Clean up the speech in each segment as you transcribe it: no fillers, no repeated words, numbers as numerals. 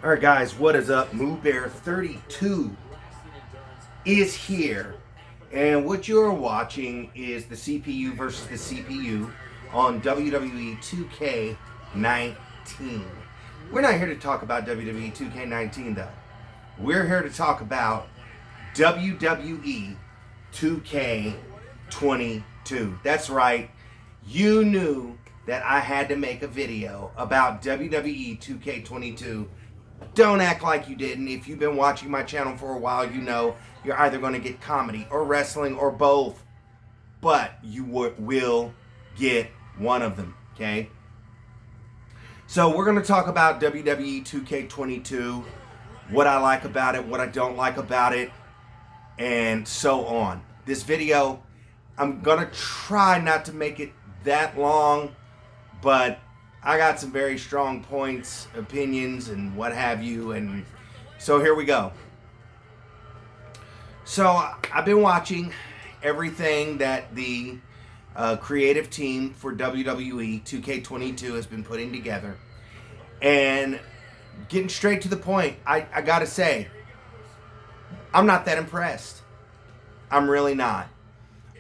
All right, guys, what is up? Moo Bear 32 is here, and what you're watching is the CPU versus the CPU on WWE 2K19. We're not here to talk about WWE 2K19, though. We're here to talk about WWE 2K22. That's right. You knew that I had to make a video about WWE 2K22. Don't act like you didn't. If you've been watching my channel for a while, you know you're either going to get comedy or wrestling or both. But you will get one of them, okay? So we're going to talk about WWE 2K22, what I like about it, what I don't like about it, and so on. This video, I'm going to try not to make it that long, but I got some very strong points, opinions, and what have you, and so here we go. So I've been watching everything that the creative team for WWE 2K22 has been putting together, and getting straight to the point, I gotta say, I'm not that impressed. I'm really not.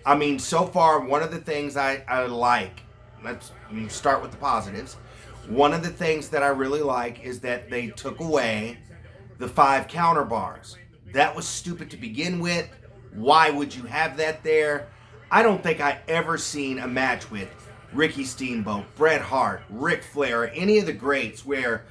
I mean, so far, one of the things I like, let's start with the positives. One of the things that I really like is that they took away the 5 counter bars. That was stupid to begin with. Why would you have that there? I don't think I ever seen a match with Ricky Steamboat, Bret Hart, Ric Flair, or any of the greats where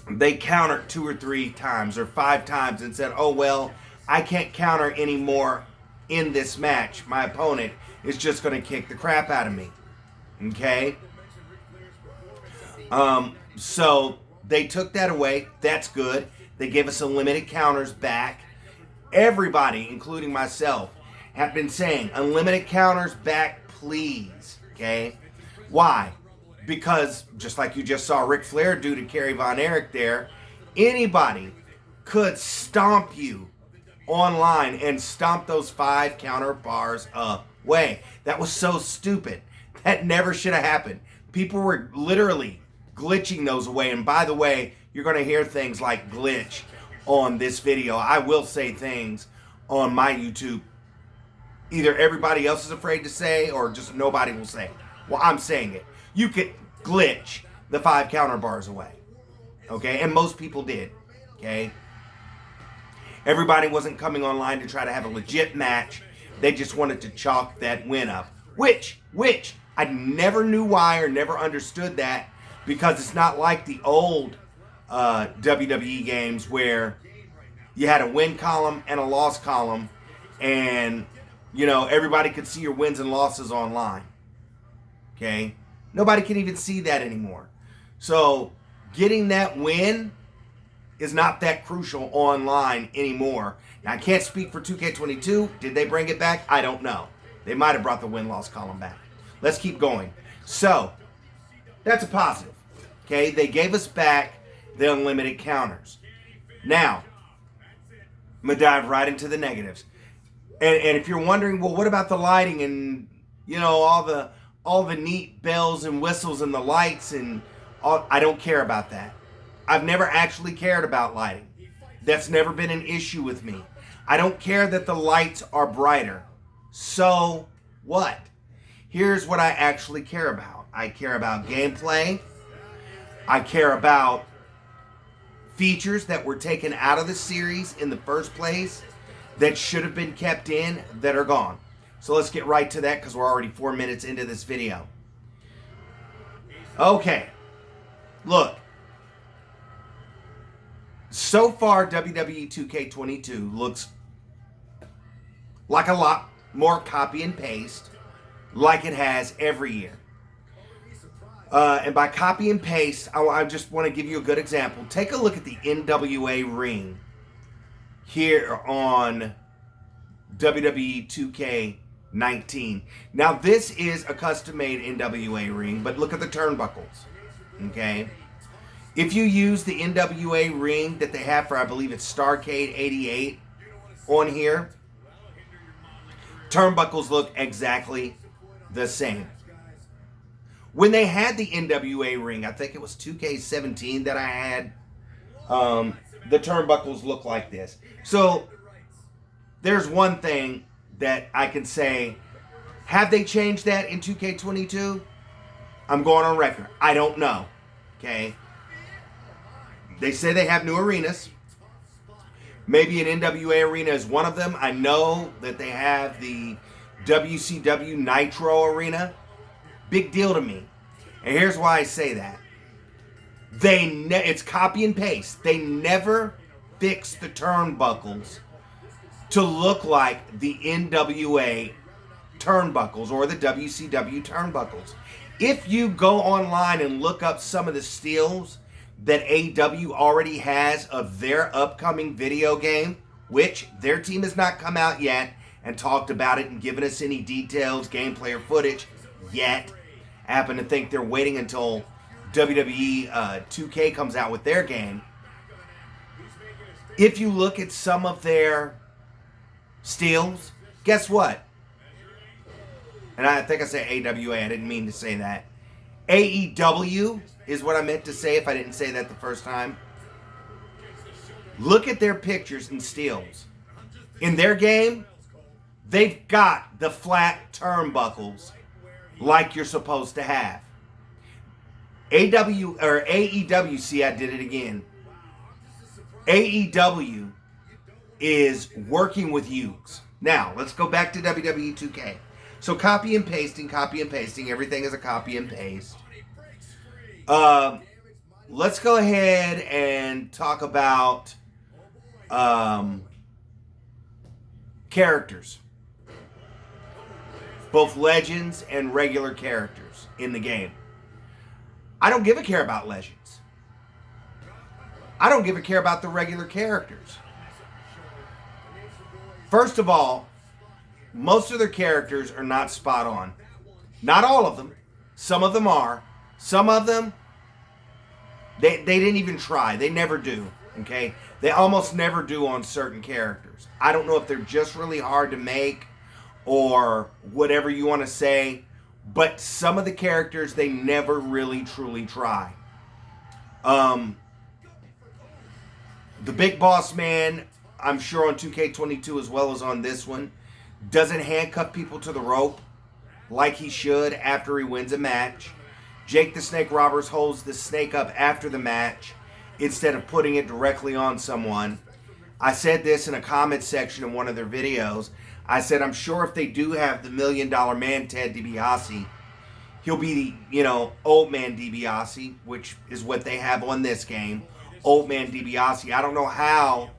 they countered 2 or 3 times or 5 times and said, oh, well, I can't counter anymore in this match. My opponent is just going to kick the crap out of me. Okay? So they took that away. That's good. They gave us unlimited counters back. Everybody, including myself, have been saying, unlimited counters back, please. Okay? Why? Because, just like you just saw Ric Flair do to Kerry Von Erich there, anybody could stomp you online and stomp those 5 counter bars away. That was so stupid. That never should have happened. People were literally glitching those away. And by the way, you're going to hear things like glitch on this video. I will say things on my YouTube either everybody else is afraid to say or just nobody will say. Well, I'm saying it. You could glitch the 5 counter bars away. Okay? And most people did. Okay? Everybody wasn't coming online to try to have a legit match. They just wanted to chalk that win up. Which, I never knew why or never understood that, because it's not like the old WWE games where you had a win column and a loss column and, you know, everybody could see your wins and losses online. Okay? Nobody can even see that anymore. So, getting that win is not that crucial online anymore. Now, I can't speak for 2K22. Did they bring it back? I don't know. They might have brought the win-loss column back. Let's keep going. So, that's a positive. Okay, they gave us back the unlimited counters. Now, I'm going to dive right into the negatives. And if you're wondering, well, what about the lighting and, you know, all the neat bells and whistles and the lights and all, I don't care about that. I've never actually cared about lighting. That's never been an issue with me. I don't care that the lights are brighter. So what? Here's what I actually care about. I care about gameplay. I care about features that were taken out of the series in the first place that should have been kept in that are gone. So let's get right to that because we're already 4 minutes into this video. Okay. Look. So far, WWE 2K22 looks like a lot more copy and paste like it has every year. And by copy and paste, I just want to give you a good example. Take a look at the NWA ring here on WWE 2K19. Now, this is a custom-made NWA ring, but look at the turnbuckles. Okay? If you use the NWA ring that they have for, I believe it's Starrcade 88 on here, turnbuckles look exactly the same. When they had the NWA ring, I think it was 2K17 that I had, the turnbuckles look like this. So there's one thing that I can say. Have they changed that in 2K22? I'm going on record. I don't know. Okay. They say they have new arenas. Maybe an NWA arena is one of them. I know that they have the WCW Nitro arena. Big deal to me. And here's why I say that. It's copy and paste. They never fix the turnbuckles to look like the NWA turnbuckles or the WCW turnbuckles. If you go online and look up some of the stills that AEW already has of their upcoming video game, which their team has not come out yet and talked about it and given us any details, gameplay, or footage yet. I happen to think they're waiting until WWE 2K comes out with their game. If you look at some of their stills, guess what? And I think I said AWA. I didn't mean to say that. AEW is what I meant to say if I didn't say that the first time. Look at their pictures and stills. In their game, they've got the flat turnbuckles like you're supposed to have. AEW, see, I did it again. AEW is working with Hughes. Now, let's go back to WWE 2K. So copy and pasting, everything is a copy and paste. Let's go ahead and talk about characters. Both legends and regular characters in the game. I don't give a care about legends. I don't give a care about the regular characters. First of all, most of their characters are not spot on. Not all of them. Some of them are. Some of them, they didn't even try. They never do. Okay? They almost never do on certain characters. I don't know if they're just really hard to make or whatever you want to say, but some of the characters they never really truly try. The Big Boss Man, I'm sure on 2K22 as well as on this one, doesn't handcuff people to the rope like he should after he wins a match. Jake the Snake Roberts holds the snake up after the match instead of putting it directly on someone. I said this in a comment section in one of their videos. I said, I'm sure if they do have the $1 Million Man, Ted DiBiase, he'll be the, Old Man DiBiase, which is what they have on this game. Old Man DiBiase. I don't know how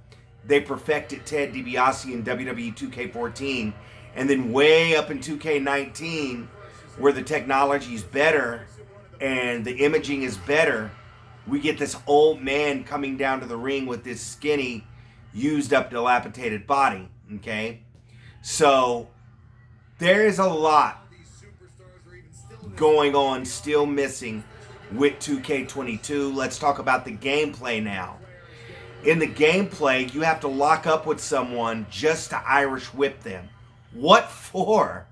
they perfected Ted DiBiase in WWE 2K14, and then way up in 2K19, where the technology is better and the imaging is better, we get this old man coming down to the ring with this skinny, used up, dilapidated body. Okay? So, there is a lot going on, still missing with 2K22. Let's talk about the gameplay now. In the gameplay, you have to lock up with someone just to Irish whip them. What for?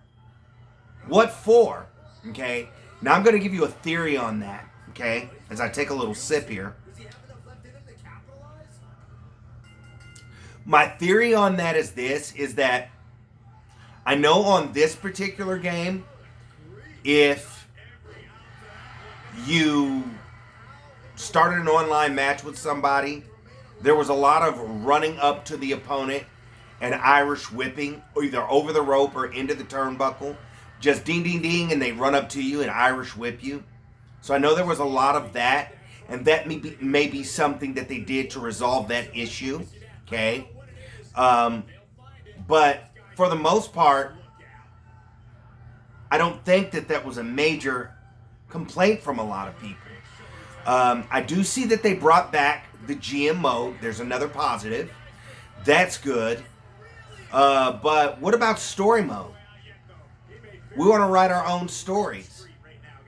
What for? Okay? Now I'm going to give you a theory on that. Okay? As I take a little sip here. My theory on that is this, is that I know on this particular game, if you started an online match with somebody, there was a lot of running up to the opponent and Irish whipping, either over the rope or into the turnbuckle. Just ding, ding, ding, and they run up to you and Irish whip you. So I know there was a lot of that, and that may be something that they did to resolve that issue. Okay? But for the most part, I don't think that was a major complaint from a lot of people. I do see that they brought back the GM mode. There's another positive. That's good. But what about story mode? We want to write our own stories.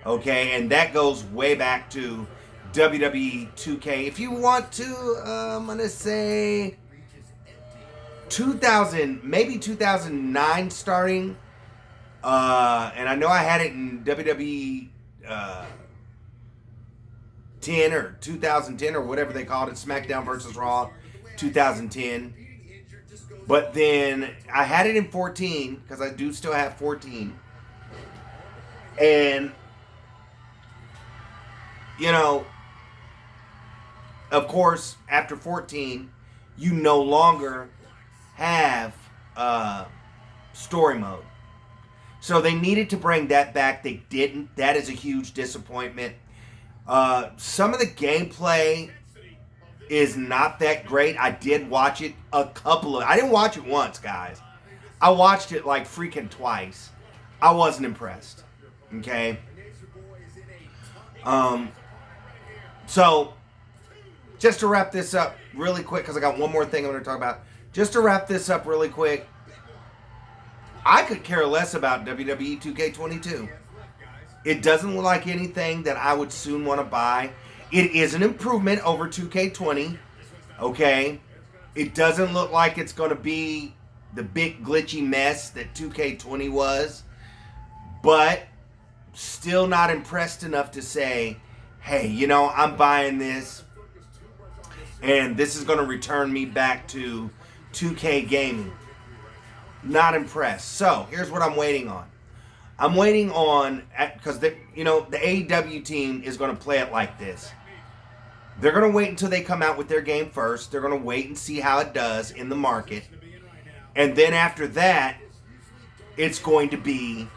Okay, and that goes way back to WWE 2K. If you want to, I'm going to say 2000, maybe 2009 starting. And I know I had it in WWE 10 or 2010 or whatever they called it, SmackDown versus Raw 2010. But then I had it in 14 because I do still have 14. And, you know, of course, after 14, you no longer have story mode. So they needed to bring that back. They didn't. That is a huge disappointment. Some of the gameplay is not that great. I did watch it I didn't watch it once, guys. I watched it like freaking twice. I wasn't impressed. Okay. So just to wrap this up really quick, because I got one more thing I'm going to talk about. Just to wrap this up really quick, I could care less about WWE 2K22. It doesn't look like anything that I would soon want to buy. It is an improvement over 2K20. Okay? It doesn't look like it's going to be the big glitchy mess that 2K20 was. But still not impressed enough to say, hey, you know, I'm buying this. And this is going to return me back to 2K gaming. Not impressed. So, here's what I'm waiting on. I'm waiting on, because the AEW team is going to play it like this. They're going to wait until they come out with their game first. They're going to wait and see how it does in the market. And then after that, it's going to be,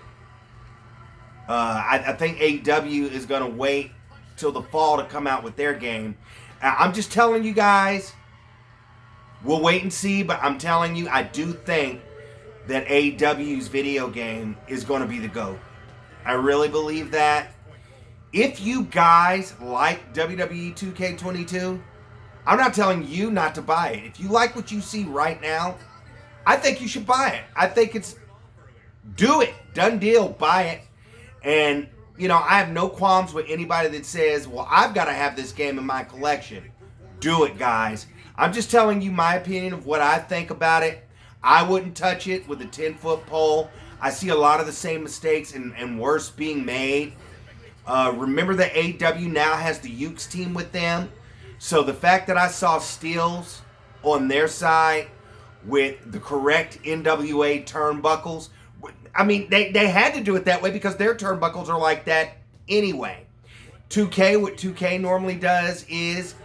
I think AEW is going to wait till the fall to come out with their game. I'm just telling you guys, we'll wait and see, but I'm telling you, I do think that AEW's video game is going to be the GOAT. I really believe that. If you guys like WWE 2K22, I'm not telling you not to buy it. If you like what you see right now, I think you should buy it. I think do it. Done deal. Buy it. And, you know, I have no qualms with anybody that says, well, I've got to have this game in my collection. Do it, guys. I'm just telling you my opinion of what I think about it. I wouldn't touch it with a 10-foot pole. I see a lot of the same mistakes and worse being made. Remember that AEW now has the Ukes team with them. So the fact that I saw steals on their side with the correct NWA turnbuckles, I mean, they had to do it that way because their turnbuckles are like that anyway. 2K, what 2K normally does is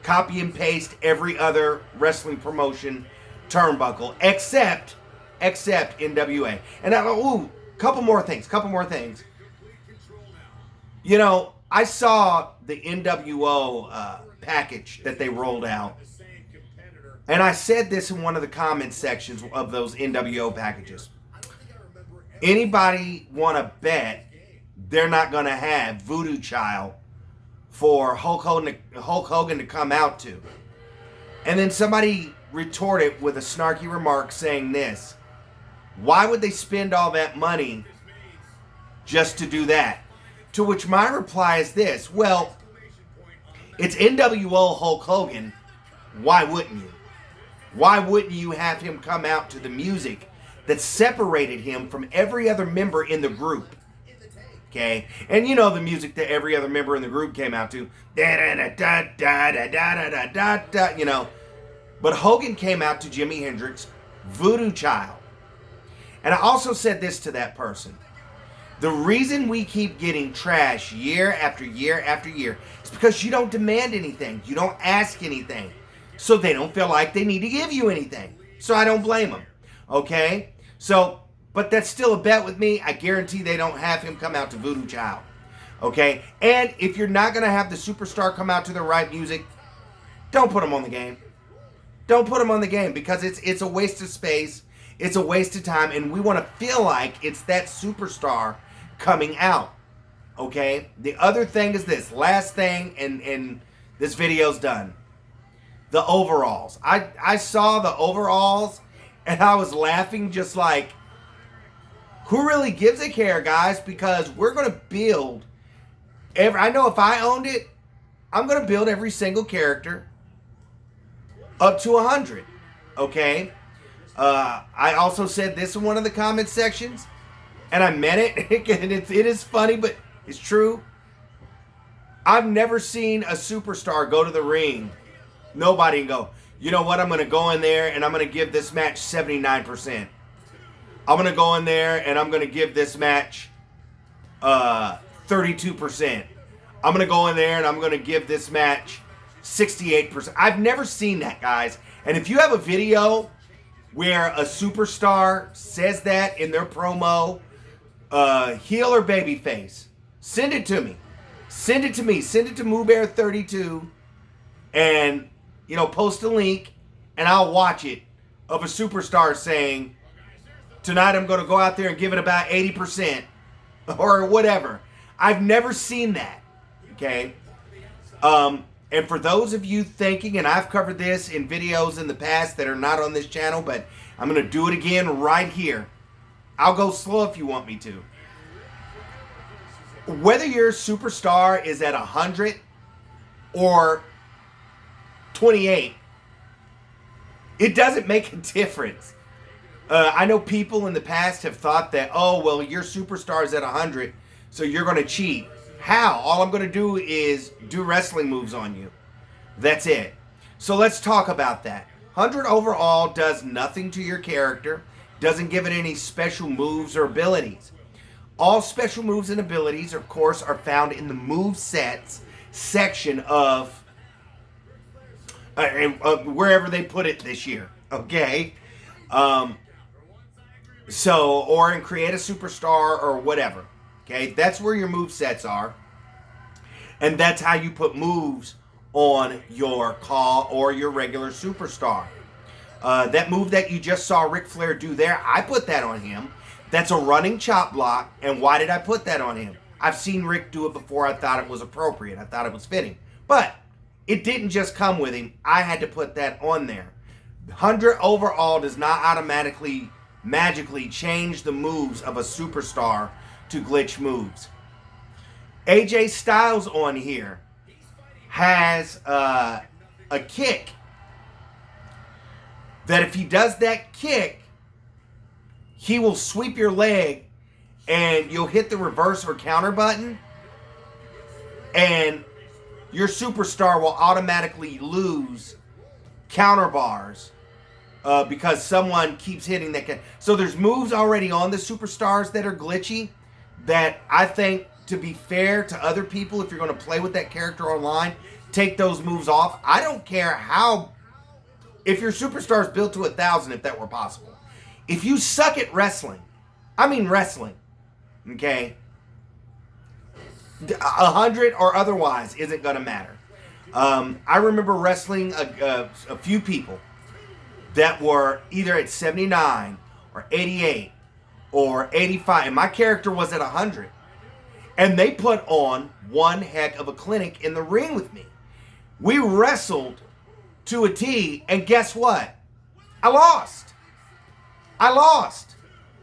copy and paste every other wrestling promotion turnbuckle, except NWA. And couple more things. You know, I saw the NWO package that they rolled out, and I said this in one of the comment sections of those NWO packages. Anybody want to bet they're not going to have Voodoo Child for Hulk Hogan to come out to? And then somebody retorted with a snarky remark saying this: why would they spend all that money just to do that? To which my reply is this: well, it's NWO Hulk Hogan. Why wouldn't you? Why wouldn't you have him come out to the music that separated him from every other member in the group? Okay? And you know the music that every other member in the group came out to. You know. But Hogan came out to Jimi Hendrix, Voodoo Child. And I also said this to that person: the reason we keep getting trash year after year after year is because you don't demand anything. You don't ask anything. So they don't feel like they need to give you anything. So I don't blame them. Okay? So, but that's still a bet with me. I guarantee they don't have him come out to Voodoo Child. Okay? And if you're not going to have the superstar come out to the right music, don't put him on the game. Don't put him on the game, because it's a waste of space. It's a waste of time. And we want to feel like it's that superstar coming out. Okay? The other thing is this. Last thing, and this video's done. The overalls. I saw the overalls, and I was laughing just like, who really gives a care, guys? Because we're going to build I know if I owned it, I'm going to build every single character up to 100. Okay? I also said this in one of the comment sections, and I meant it. And it is funny, but It's true. I've never seen a superstar go to the ring, nobody, and go, you know what, I'm going to go in there and I'm going to give this match 79%. I'm going to go in there and I'm going to give this match 32%. I'm going to go in there and I'm going to give this match 68%. I've never seen that, guys. And if you have a video where a superstar says that in their promo, heel or babyface, send it to me. Send it to me. Send it to MooBear32 and, post a link and I'll watch it of a superstar saying, tonight I'm going to go out there and give it about 80% or whatever. I've never seen that. Okay? And for those of you thinking, and I've covered this in videos in the past that are not on this channel, but I'm going to do it again right here. I'll go slow if you want me to. Whether your superstar is at 100 or 28, it doesn't make a difference. I know people in the past have thought that, oh, well, your superstar is at 100, so you're going to cheat. How? All I'm going to do is do wrestling moves on you. That's it. So let's talk about that. 100 overall does nothing to your character, doesn't give it any special moves or abilities. All special moves and abilities, of course, are found in the move sets section of wherever they put it this year. Okay? Or in Create a Superstar or whatever. Okay? That's where your move sets are. And that's how you put moves on your call or your regular superstar. That move that you just saw Ric Flair do there, I put that on him. That's a running chop block. And why did I put that on him? I've seen Rick do it before. I thought it was appropriate. I thought it was fitting. But it didn't just come with him. I had to put that on there. 100 overall does not automatically, magically change the moves of a superstar to glitch moves. AJ Styles on here has a kick that if he does that kick, he will sweep your leg and you'll hit the reverse or counter button and your superstar will automatically lose counter bars because someone keeps hitting that. So there's moves already on the superstars that are glitchy that I think, to be fair to other people, if you're going to play with that character online, take those moves off. I don't care how, if your superstar is built to 1,000, if that were possible. If you suck at wrestling, I mean wrestling, okay, 100 or otherwise isn't going to matter. I remember wrestling a few people that were either at 79 or 88 or 85, and my character was at 100. And they put on one heck of a clinic in the ring with me. We wrestled to a T, and guess what? I lost.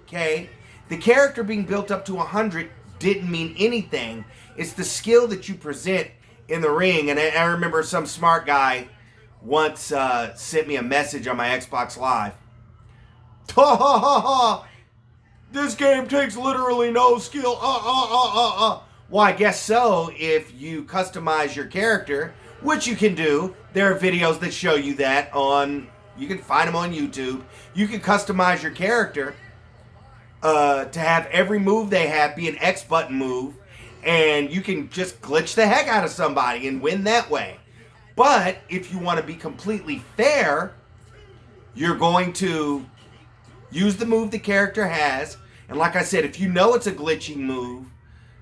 Okay? The character being built up to 100 didn't mean anything. It's the skill that you present in the ring. And I remember some smart guy once sent me a message on my Xbox Live. Ha ha ha ha! This game takes literally no skill. Well, I guess so if you customize your character, which you can do. There are videos that show you that on, you can find them on YouTube. You can customize your character to have every move they have be an X button move, and you can just glitch the heck out of somebody and win that way. But if you want to be completely fair, you're going to use the move the character has. And like I said, if you know it's a glitching move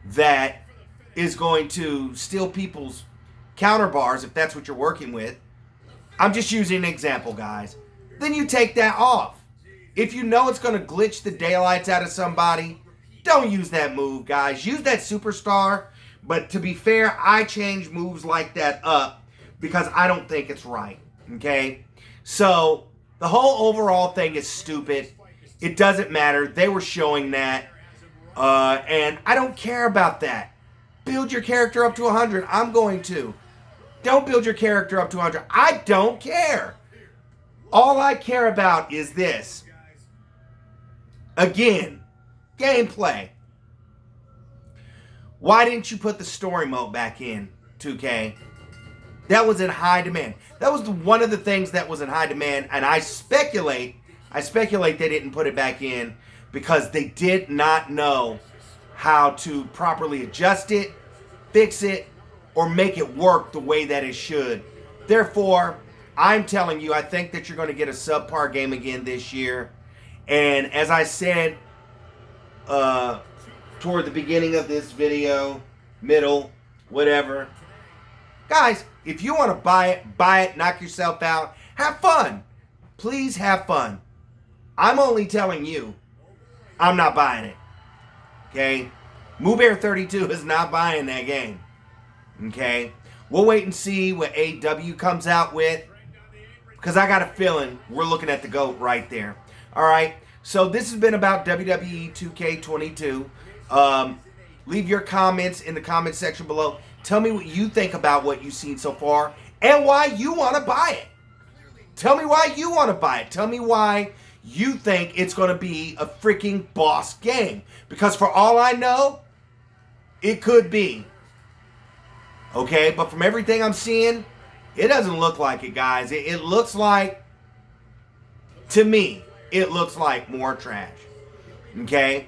that is going to steal people's counter bars, if that's what you're working with, I'm just using an example, guys, then you take that off. If you know it's going to glitch the daylights out of somebody, don't use that move, guys. Use that superstar. But to be fair, I change moves like that up because I don't think it's right. Okay? So the whole overall thing is stupid. It doesn't matter. They were showing that. And I don't care about that. Build your character up to 100. I'm going to. Don't build your character up to 100. I don't care. All I care about is this. Again, gameplay. Why didn't you put the story mode back in, 2K? That was in high demand. That was one of the things that was in high demand, and I speculate they didn't put it back in because they did not know how to properly adjust it, fix it, or make it work the way that it should. Therefore, I'm telling you, I think that you're going to get a subpar game again this year. And as I said toward the beginning of this video, middle, whatever, guys, if you want to buy it, knock yourself out, have fun. Please have fun. I'm only telling you, I'm not buying it. Okay? MooBear32 is not buying that game. Okay? We'll wait and see what AEW comes out with, because I got a feeling we're looking at the GOAT right there. Alright? So this has been about WWE 2K22. Leave your comments in the comment section below. Tell me what you think about what you've seen so far and why you want to buy it. Tell me why you want to buy it. Tell me why you think it's going to be a freaking boss game. Because for all I know, it could be. Okay, but from everything I'm seeing, it doesn't look like it, guys. It looks like, to me, it looks like more trash. Okay?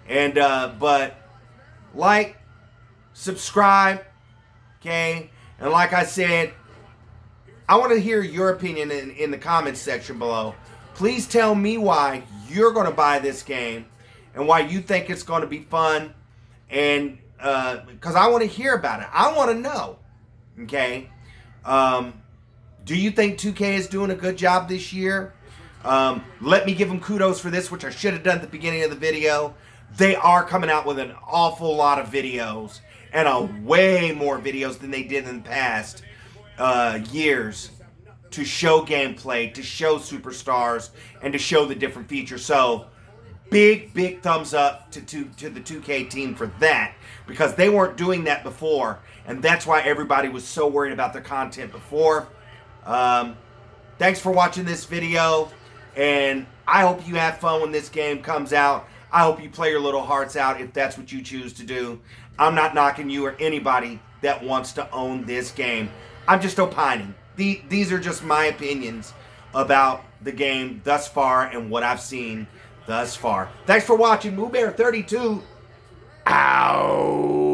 And, but, like, subscribe, okay? And like I said, I want to hear your opinion in the comments section below. Please tell me why you're going to buy this game and why you think it's going to be fun. And because I want to hear about it. I want to know. Okay? Do you think 2K is doing a good job this year? Let me give them kudos for this, which I should have done at the beginning of the video. They are coming out with an awful lot of videos. And way more videos than they did in the past years to show gameplay, to show superstars, and to show the different features. So, big thumbs up to the 2K team for that, because they weren't doing that before, and that's why everybody was so worried about their content before. Thanks for watching this video, and I hope you have fun when this game comes out. I hope you play your little hearts out if that's what you choose to do. I'm not knocking you or anybody that wants to own this game. I'm just opining. These are just my opinions about the game thus far and what I've seen thus far. Thanks for watching. MooBear32. Ow.